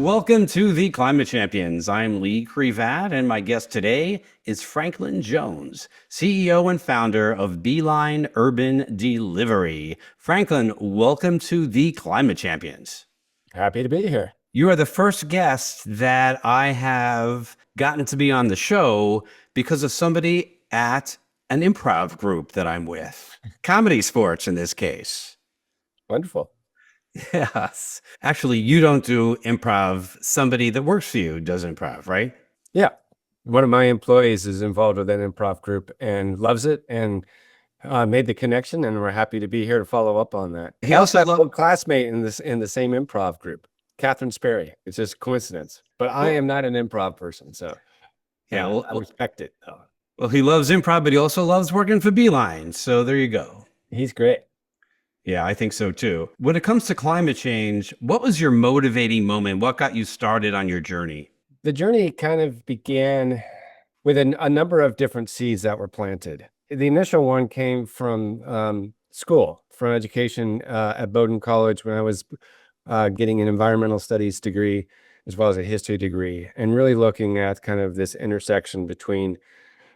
welcome to the Climate Champions. I'm Lee Krevat, and my guest today is Franklin Jones, CEO and founder of Beeline Urban Delivery. Franklin, welcome to the Climate Champions. Happy to be here. You are the first guest that I have gotten to be on the show because of somebody at an improv group that I'm with. Comedy Sports in this case. Wonderful. Yes. Actually, you don't do improv. Somebody that works for you does improv, right? Yeah. One of my employees is involved with an improv group and loves it and made the connection, and we're happy to be here to follow up on that. He I also also have a classmate in the same improv group, Catherine Sperry. It's just a coincidence, but I am not an improv person, so yeah, I respect it. well, he loves improv, but he also loves working for Beeline. So there you go. He's great. Yeah, I think so too. When it comes to climate change, what was your motivating moment? What got you started on your journey? The journey kind of began with a number of different seeds that were planted. The initial one came from school, from education at Bowdoin College when I was getting an environmental studies degree as well as a history degree, and really looking at kind of this intersection between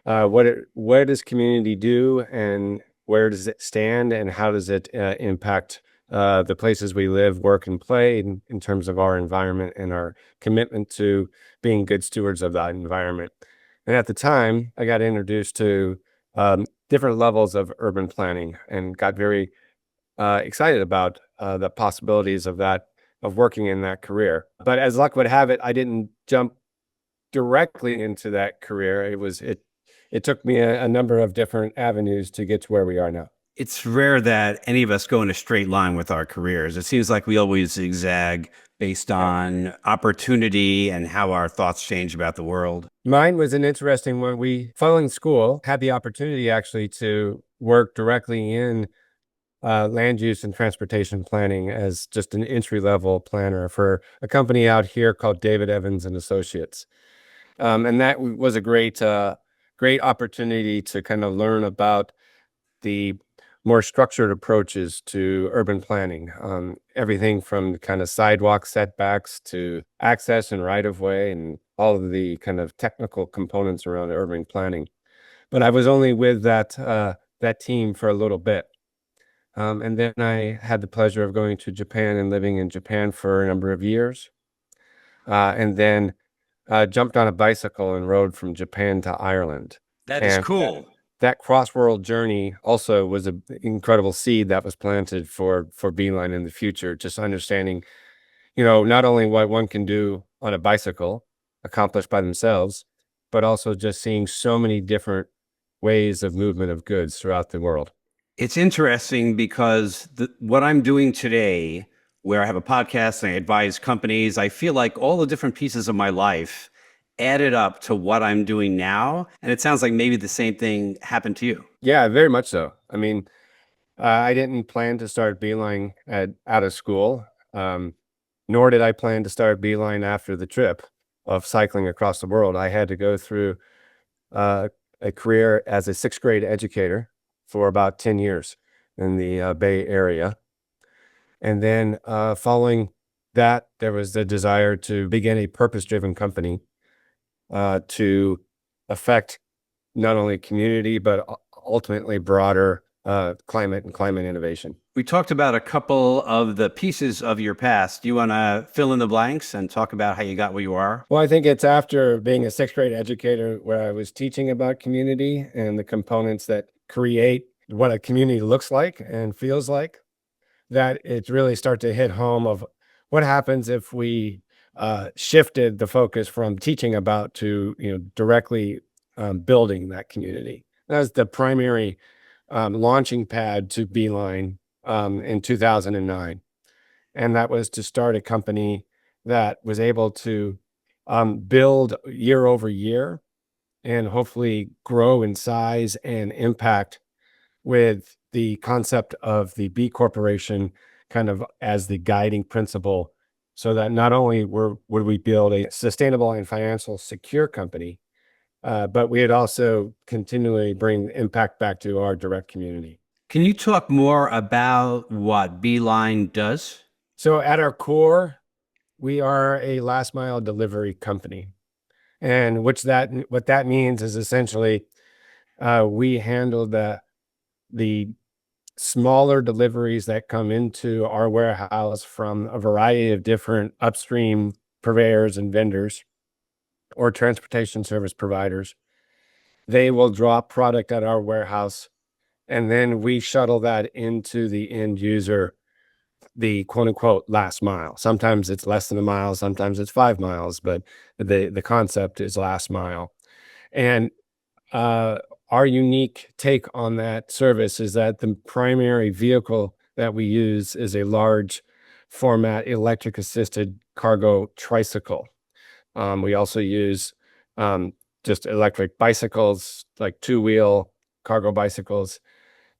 what does community do and where does it stand and how does it impact the places we live, work, and play in terms of our environment and our commitment to being good stewards of that environment. And at the time, I got introduced to different levels of urban planning and got very excited about the possibilities of that, of working in that career. But as luck would have it, I didn't jump directly into that career. It took me a number of different avenues to get to where we are now. It's rare that any of us go in a straight line with our careers. It seems like we always zigzag based on opportunity and how our thoughts change about the world. Mine was an interesting one. Following school, had the opportunity actually to work directly in land use and transportation planning as just an entry-level planner for a company out here called David Evans and Associates. And that was a great opportunity to kind of learn about the more structured approaches to urban planning, everything from kind of sidewalk setbacks to access and right-of-way and all of the kind of technical components around urban planning. But I was only with that team for a little bit. And then I had the pleasure of going to Japan and living in Japan for a number of years. And then jumped on a bicycle and rode from Japan to Ireland. That is And cool. that cross-world journey also was an incredible seed that was planted for Beeline in the future, just understanding, not only what one can do on a bicycle, accomplished by themselves, but also just seeing so many different ways of movement of goods throughout the world. It's interesting because what I'm doing today, where I have a podcast and I advise companies, I feel like all the different pieces of my life added up to what I'm doing now. And it sounds like maybe the same thing happened to you. Yeah, very much so. I mean, I didn't plan to start Beeline out of school, nor did I plan to start Beeline after the trip of cycling across the world. I had to go through a career as a sixth grade educator for about 10 years in the Bay Area. And then following that, there was the desire to begin a purpose-driven company to affect not only community, but ultimately broader climate and climate innovation. We talked about a couple of the pieces of your past. Do you want to fill in the blanks and talk about how you got where you are? Well, I think it's after being a sixth grade educator where I was teaching about community and the components that create what a community looks like and feels like, that it really start to hit home of what happens if we shifted the focus from teaching about to directly building that community. That was the primary launching pad to Beeline in 2009. And that was to start a company that was able to build year over year and hopefully grow in size and impact with the concept of the B Corporation kind of as the guiding principle, so that not only would we build a sustainable and financial secure company, but we'd also continually bring impact back to our direct community. Can you talk more about what Beeline does? So at our core, We are a last mile delivery company. And what that means is essentially we handle the smaller deliveries that come into our warehouse from a variety of different upstream purveyors and vendors or transportation service providers. They will drop product at our warehouse, and then we shuttle that into the end user, the quote unquote last mile. Sometimes it's less than a mile, sometimes it's 5 miles, but the concept is last mile. And uh, our unique take on that service is that the primary vehicle that we use is a large format electric assisted cargo tricycle. We also use um, just electric bicycles, like two-wheel cargo bicycles.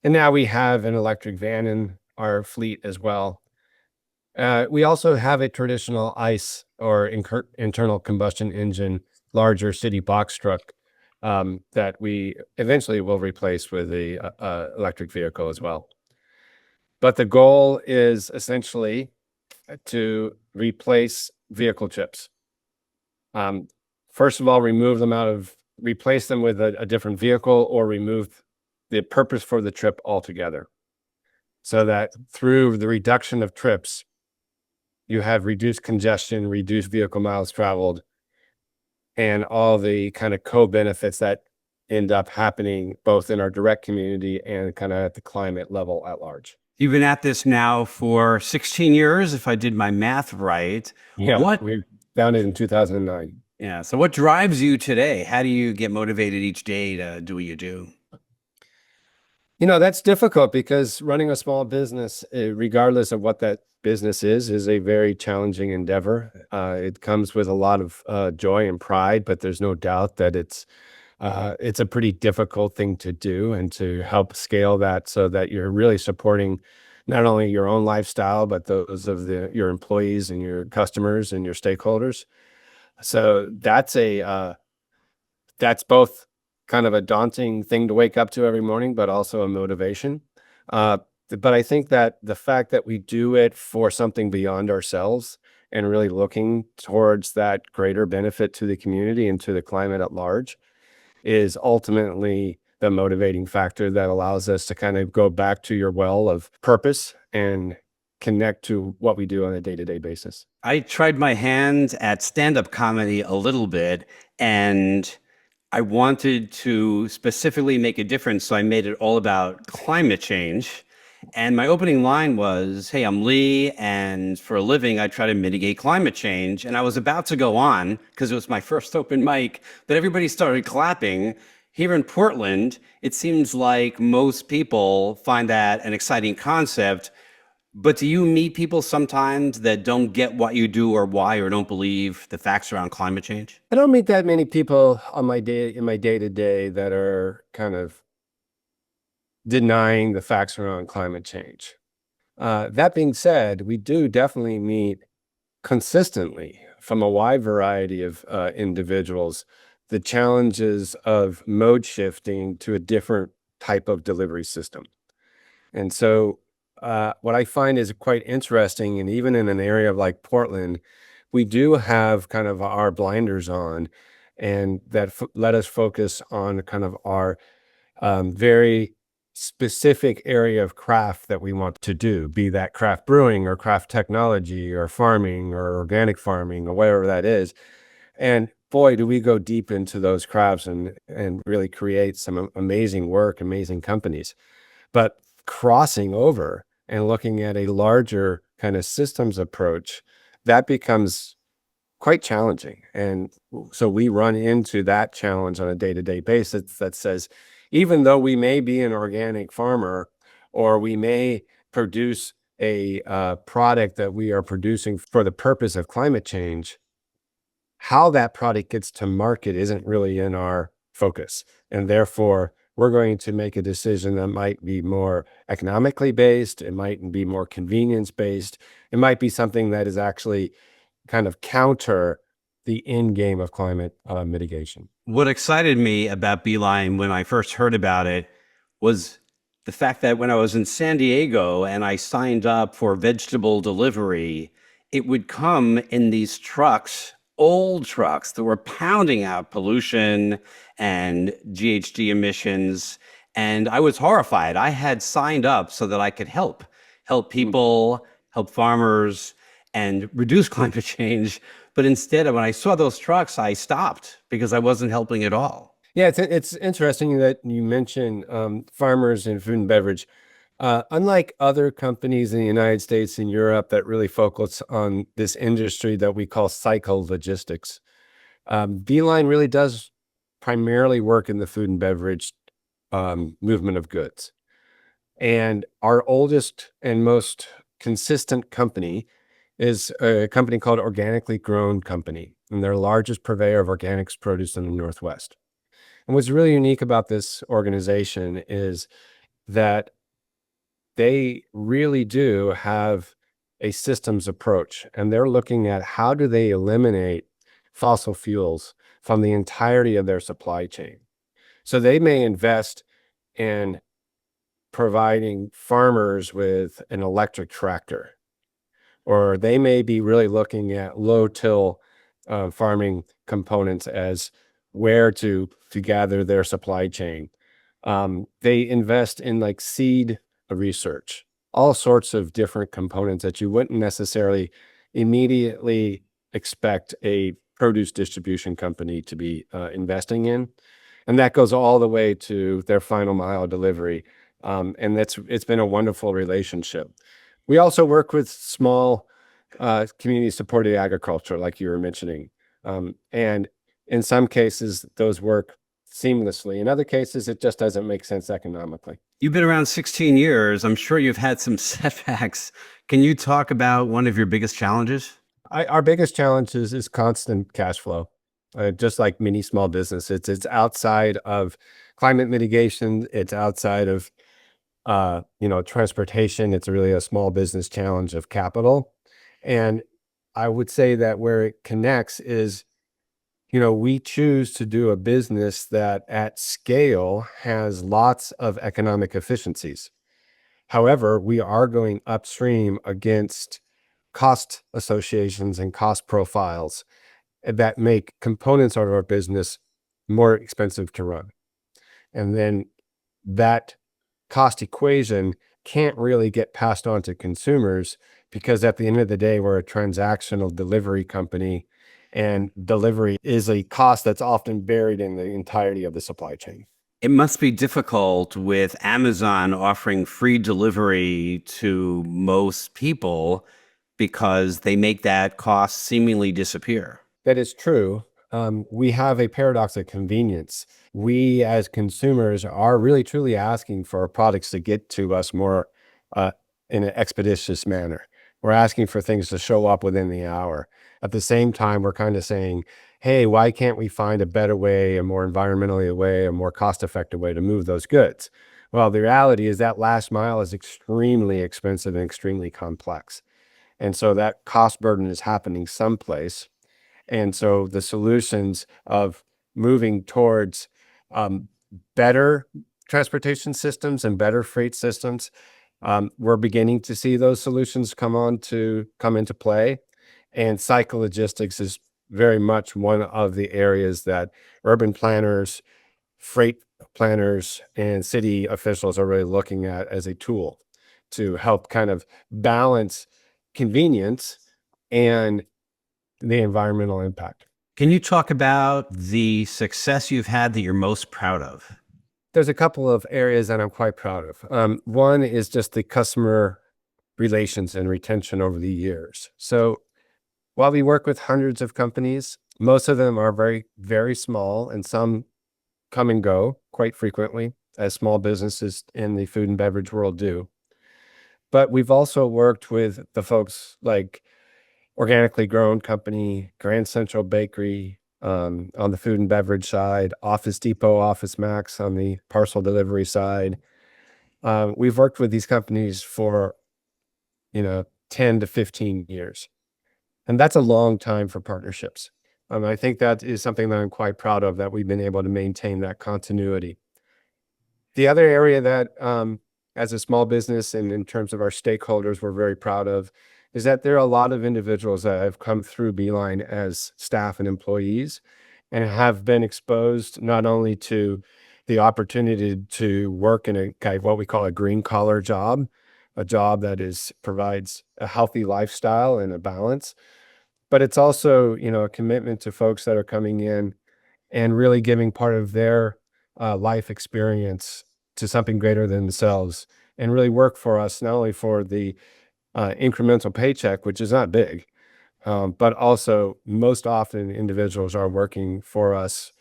And now we have an electric van in our fleet as well. We also have a traditional ICE or internal combustion engine, larger city box truck that we eventually will replace with a electric vehicle as well. But the goal is essentially to replace vehicle chips. Um, First of all, replace them with a different vehicle or remove the purpose for the trip altogether. So that through the reduction of trips, you have reduced congestion, reduced vehicle miles traveled, and all the kind of co-benefits that end up happening both in our direct community and kind of at the climate level at large. You've been at this now for 16 years, if I did my math right. Yeah, What? we founded in 2009. Yeah. So, what drives you today? How do you get motivated each day to do what you do? That's difficult because running a small business, regardless of what that business is a very challenging endeavor. It comes with a lot of joy and pride, but there's no doubt that it's a pretty difficult thing to do, and to help scale that so that you're really supporting not only your own lifestyle, but those of your employees and your customers and your stakeholders. So that's both kind of a daunting thing to wake up to every morning, but also a motivation. Uh, but I think that the fact that we do it for something beyond ourselves and really looking towards that greater benefit to the community and to the climate at large is ultimately the motivating factor that allows us to kind of go back to your well of purpose and connect to what we do on a day-to-day basis. I tried my hand at stand up comedy a little bit, and I wanted to specifically make a difference. So I made it all about climate change. And my opening line was, "Hey, I'm Lee, and for a living, I try to mitigate climate change." And I was about to go on because it was my first open mic, but everybody started clapping. Here in Portland, it seems like most people find that an exciting concept. But do you meet people sometimes that don't get what you do or why, or don't believe the facts around climate change? I don't meet that many people on my day-to-day that are kind of denying the facts around climate change. That being said, we do definitely meet consistently from a wide variety of individuals the challenges of mode shifting to a different type of delivery system. And so, what I find is quite interesting, and even in an area like Portland, we do have kind of our blinders on, and that let us focus on kind of our very specific area of craft that we want to do, be that craft brewing or craft technology or farming or organic farming or whatever that is. And boy, do we go deep into those crafts and really create some amazing work, amazing companies. But crossing over and looking at a larger kind of systems approach, that becomes quite challenging. And so we run into that challenge on a day-to-day basis that says, even though we may be an organic farmer, or we may produce a product that we are producing for the purpose of climate change, how that product gets to market isn't really in our focus. And therefore, we're going to make a decision that might be more economically based. It might be more convenience based. It might be something that is actually kind of counter the end game of climate mitigation. What excited me about Beeline when I first heard about it was the fact that when I was in San Diego and I signed up for vegetable delivery, it would come in these trucks, old trucks that were pounding out pollution and GHG emissions. And I was horrified. I had signed up so that I could help people, help farmers, and reduce climate change. But instead, when I saw those trucks, I stopped because I wasn't helping at all. Yeah, it's interesting that you mention farmers and food and beverage. Unlike other companies in the United States and Europe that really focus on this industry that we call cycle logistics, Beeline really does primarily work in the food and beverage movement of goods. And our oldest and most consistent company is a company called Organically Grown Company, and they're the largest purveyor of organics produce in the Northwest. And what's really unique about this organization is that they really do have a systems approach, and they're looking at how do they eliminate fossil fuels from the entirety of their supply chain. So they may invest in providing farmers with an electric tractor, or they may be really looking at low till farming components as where to gather their supply chain. They invest in like seed research, all sorts of different components that you wouldn't necessarily immediately expect a produce distribution company to be investing in. And that goes all the way to their final mile delivery. And it's been a wonderful relationship. We also work with small community supported agriculture, like you were mentioning. And in some cases, those work seamlessly. In other cases, it just doesn't make sense economically. You've been around 16 years. I'm sure you've had some setbacks. Can you talk about one of your biggest challenges? Our biggest challenge is constant cash flow, just like many small business. It's outside of climate mitigation. It's outside of transportation. It's really a small business challenge of capital. And I would say that where it connects is, we choose to do a business that at scale has lots of economic efficiencies. However, we are going upstream against cost associations and cost profiles that make components of our business more expensive to run. And then that cost equation can't really get passed on to consumers because at the end of the day, we're a transactional delivery company, and delivery is a cost that's often buried in the entirety of the supply chain. It must be difficult with Amazon offering free delivery to most people because they make that cost seemingly disappear. That is true. We have a paradox of convenience. We, as consumers, are really truly asking for our products to get to us more in an expeditious manner. We're asking for things to show up within the hour. At the same time, we're kind of saying, hey, why can't we find a better way, a more environmentally way, a more cost-effective way to move those goods? Well, the reality is that last mile is extremely expensive and extremely complex. And so that cost burden is happening someplace. And so the solutions of moving towards better transportation systems and better freight systems, we're beginning to see those solutions come into play. And psychologistics is very much one of the areas that urban planners, freight planners, and city officials are really looking at as a tool to help kind of balance convenience and the environmental impact. Can you talk about the success you've had that you're most proud of? There's a couple of areas that I'm quite proud of. One is just the customer relations and retention over the years. So while we work with hundreds of companies, most of them are very, very small, and some come and go quite frequently, as small businesses in the food and beverage world do. But we've also worked with the folks like Organically Grown Company, Grand Central Bakery, on the food and beverage side, Office Depot, Office Max on the parcel delivery side. We've worked with these companies for, 10 to 15 years. And that's a long time for partnerships. I think that is something that I'm quite proud of, that we've been able to maintain that continuity. The other area that, as a small business and in terms of our stakeholders, we're very proud of is that there are a lot of individuals that have come through Beeline as staff and employees and have been exposed not only to the opportunity to work in what we call a green collar job, a job that provides a healthy lifestyle and a balance, but it's also, a commitment to folks that are coming in and really giving part of their life experience to something greater than themselves and really work for us, not only for the incremental paycheck, which is not big, but also most often individuals are working for us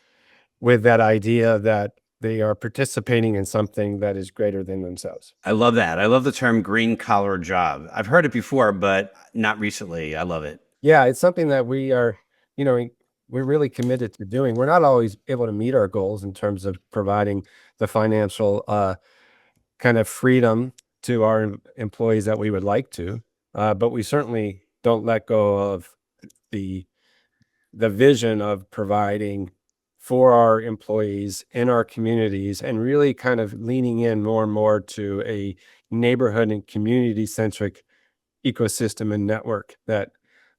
with that idea that they are participating in something that is greater than themselves. I love that. I love the term green collar job. I've heard it before, but not recently. I love it. Yeah, it's something that you know, we're really committed to doing. We're not always able to meet our goals in terms of providing the financial kind of freedom to our employees that we would like to, but we certainly don't let go of the vision of providing for our employees in our communities and really kind of leaning in more and more to a neighborhood and community centric ecosystem and network that,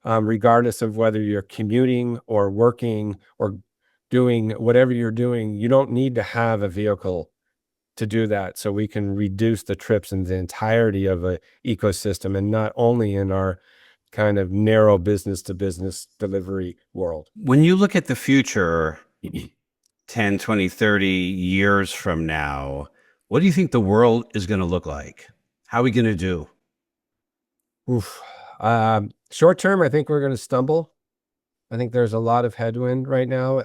regardless of whether you're commuting or working or doing whatever you're doing, you don't need to have a vehicle to do that. So we can reduce the trips in the entirety of a ecosystem and not only in our kind of narrow business to business delivery world. When you look at the future, 10, 20, 30 years from now, what do you think the world is going to look like? How are we going to do? Oof. Short term, I think we're going to stumble. I think there's a lot of headwind right now,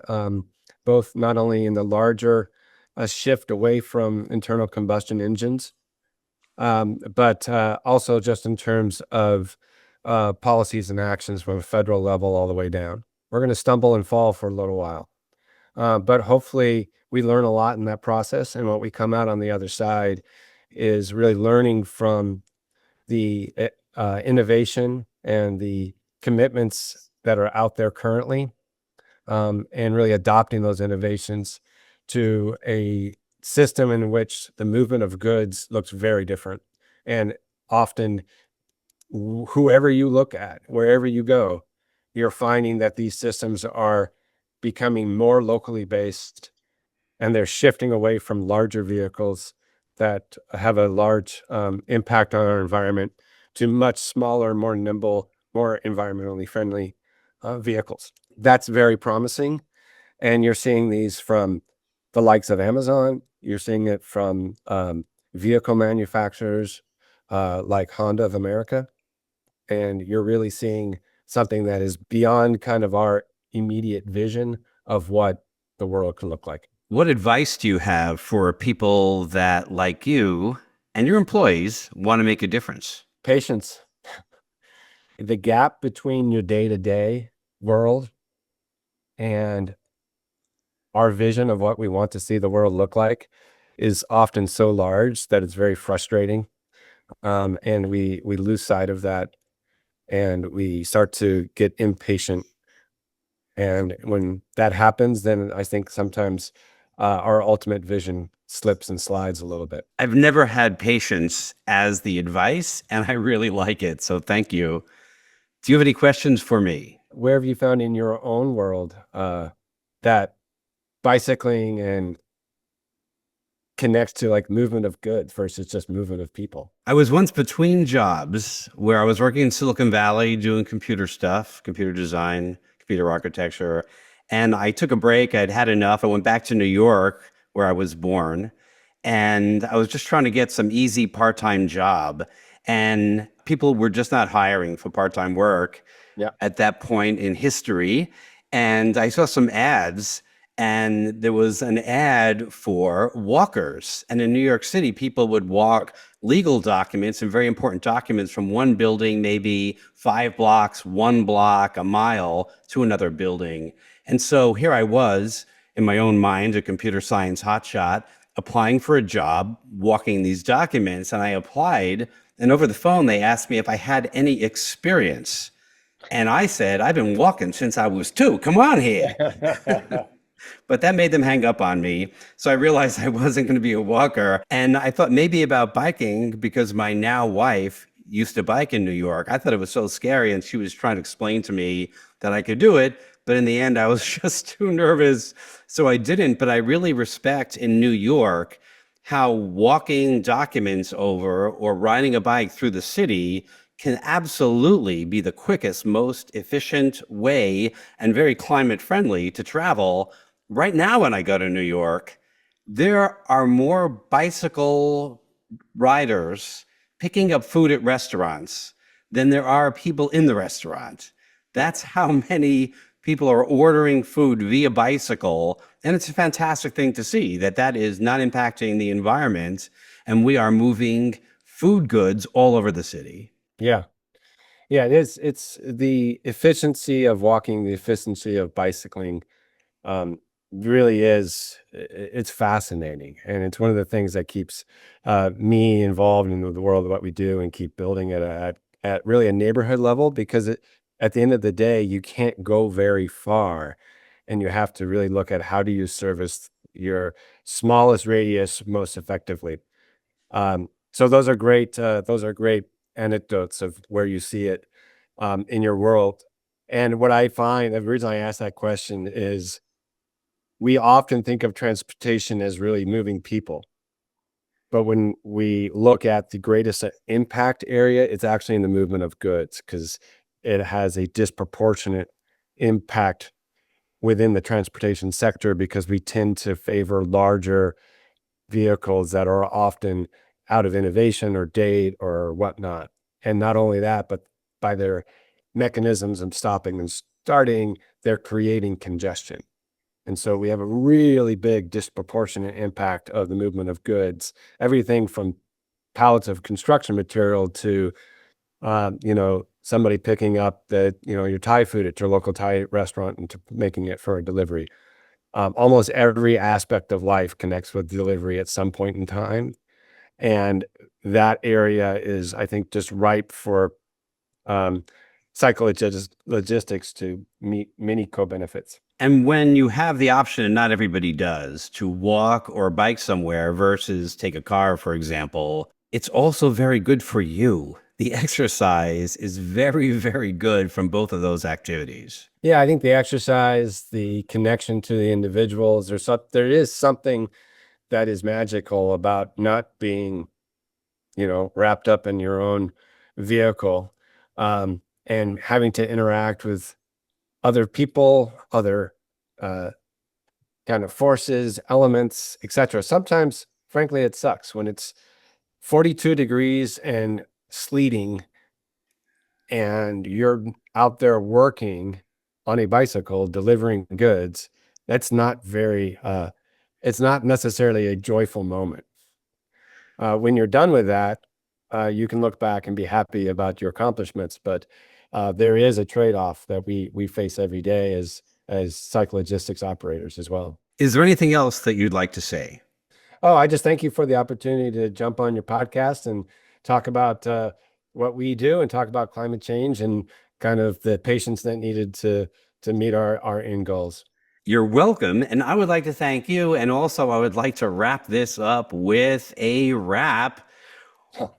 both not only in the larger shift away from internal combustion engines, but also just in terms of policies and actions from a federal level all the way down. We're going to stumble and fall for a little while, but hopefully we learn a lot in that process. And what we come out on the other side is really learning from the innovation and the commitments that are out there currently, and really adopting those innovations to a system in which the movement of goods looks very different. And often, whoever you look at, wherever you go, you're finding that these systems are becoming more locally based and they're shifting away from larger vehicles that have a large impact on our environment to much smaller, more nimble, more environmentally friendly vehicles. That's very promising. And you're seeing these from the likes of Amazon. You're seeing it from vehicle manufacturers like Honda of America. And you're really seeing something that is beyond kind of our immediate vision of what the world can look like. What advice do you have for people that, like you and your employees, want to make a difference? Patience. The gap between your day-to-day world and our vision of what we want to see the world look like is often so large that it's very frustrating. And we lose sight of that and we start to get impatient. And when that happens, then I think sometimes our ultimate vision slips and slides a little bit. I've never had patience as the advice, and I really like it. So thank you. Do you have any questions for me? Where have you found in your own world that bicycling and connects to like movement of goods versus just movement of people? I was once between jobs where I was working in Silicon Valley doing computer stuff, computer design, computer architecture. And I took a break. I'd had enough. I went back to New York where I was born. And I was just trying to get some easy part-time job. And people were just not hiring for part-time work Yeah. at that point in history. And I saw some ads, and there was an ad for walkers. And in New York City, people would walk legal documents and very important documents from one building, maybe 5 blocks, 1 block, a mile to another building. And so here I was in my own mind, a computer science hotshot, applying for a job, walking these documents, and I applied. And over the phone, they asked me if I had any experience. And I said, I've been walking since I was 2. Come on here. But that made them hang up on me. So I realized I wasn't going to be a walker. And I thought maybe about biking because my now wife used to bike in New York. I thought it was so scary, and she was trying to explain to me that I could do it. But in the end, I was just too nervous, so I didn't. But I really respect in New York how walking documents over or riding a bike through the city can absolutely be the quickest, most efficient way and very climate friendly to travel. Right now, when I go to New York, there are more bicycle riders picking up food at restaurants than there are people in the restaurant. That's how many people are ordering food via bicycle. And it's a fantastic thing to see that that is not impacting the environment. And we are moving food goods all over the city. Yeah. Yeah, it is. It's the efficiency of walking, the efficiency of bicycling, um, really is. It's fascinating, and it's one of the things that keeps me involved in the world of what we do, and keep building it at really a neighborhood level. Because at the end of the day, you can't go very far, and you have to really look at how do you service your smallest radius most effectively. So those are great. Those are great anecdotes of where you see it in your world. And what I find, the reason I ask that question is we often think of transportation as really moving people. But when we look at the greatest impact area, it's actually in the movement of goods because it has a disproportionate impact within the transportation sector because we tend to favor larger vehicles that are often out of innovation or date or whatnot. And not only that, but by their mechanisms of stopping and starting, they're creating congestion. And so we have a really big disproportionate impact of the movement of goods, everything from pallets of construction material to, somebody picking up your Thai food at your local Thai restaurant and to making it for a delivery. Almost every aspect of life connects with delivery at some point in time. And that area is, I think, just ripe for um, logistics to meet many co-benefits. And when you have the option, and not everybody does, to walk or bike somewhere versus take a car, for example, it's also very good for you. The exercise is very, very good from both of those activities. Yeah, I think the exercise, the connection to the individuals, there is something that is magical about not being, wrapped up in your own vehicle, and having to interact with other people, other uh, kind of forces, elements, etc. Sometimes, frankly, it sucks when it's 42 degrees and sleeting and you're out there working on a bicycle delivering goods. That's not very, it's not necessarily a joyful moment. When you're done with that, you can look back and be happy about your accomplishments, but there is a trade-off that we face every day as psychologistics operators as well. Is there anything else that you'd like to say? Oh, I just thank you for the opportunity to jump on your podcast and talk about what we do and talk about climate change and kind of the patience that needed to meet our end goals. You're welcome. And I would like to thank you. And also, I would like to wrap this up with a rap.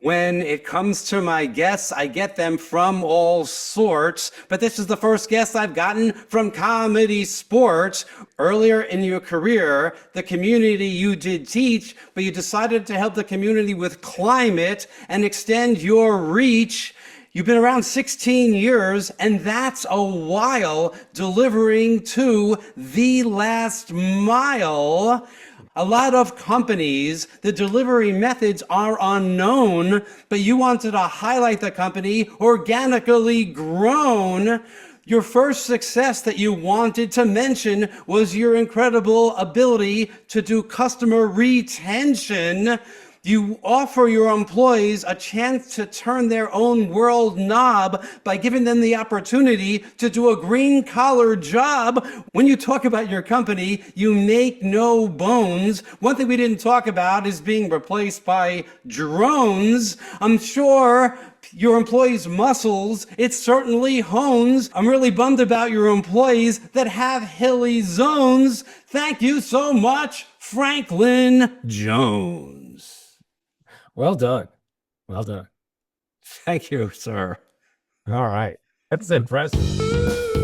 When it comes to my guests, I get them from all sorts, but this is the first guest I've gotten from comedy sports. Earlier in your career, the community you did teach, but you decided to help the community with climate and extend your reach. You've been around 16 years, and that's a while delivering to the last mile. A lot of companies, the delivery methods are unknown, but you wanted to highlight the company organically grown. Your first success that you wanted to mention was your incredible ability to do customer retention. You offer your employees a chance to turn their own world knob by giving them the opportunity to do a green collar job. When you talk about your company, you make no bones. One thing we didn't talk about is being replaced by drones. I'm sure your employees' muscles, it certainly hones. I'm really bummed about your employees that have hilly zones. Thank you so much, Franklin Jones. Well done. Well done. Thank you, sir. All right. That's impressive.